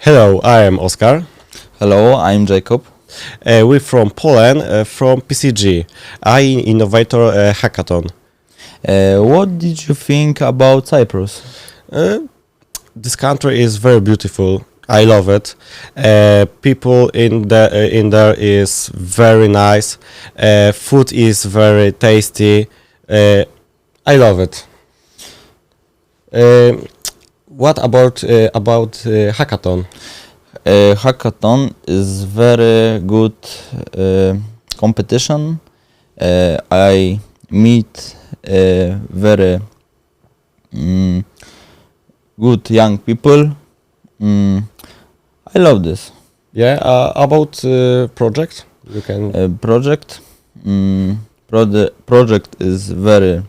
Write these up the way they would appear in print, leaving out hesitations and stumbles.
Hello, I am Oskar. Hello, I'm Jacob. We're from Poland, from PCG, Innovator Hackathon. What did you think about Cyprus? This country is very beautiful. I love it. People in there is very nice. Food is very tasty. I love it. What about hackathon? Hackathon is very good competition. I meet very good young people. I love this Yeah. About project, you can. project. Project is very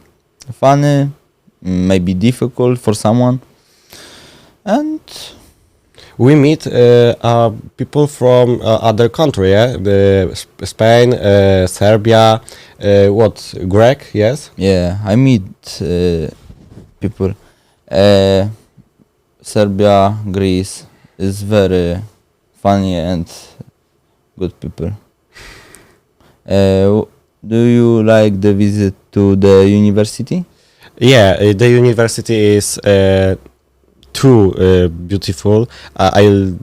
funny, maybe difficult for someone, and We meet people from other country, yeah, Spain, Serbia, Greek, yes. yeah, I meet people. Serbia, Greece is very funny and good people. Do you like the visit to the university? Yeah, the university is too beautiful. I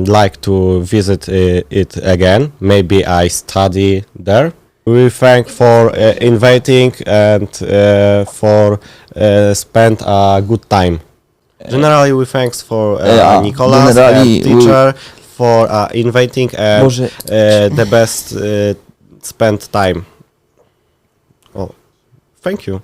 like to visit it again. Maybe I study there. We thank for inviting and for spend a good time. Generally, we thanks for Nicolas generally and teacher for inviting and Boże. the best spent time. Oh, thank you.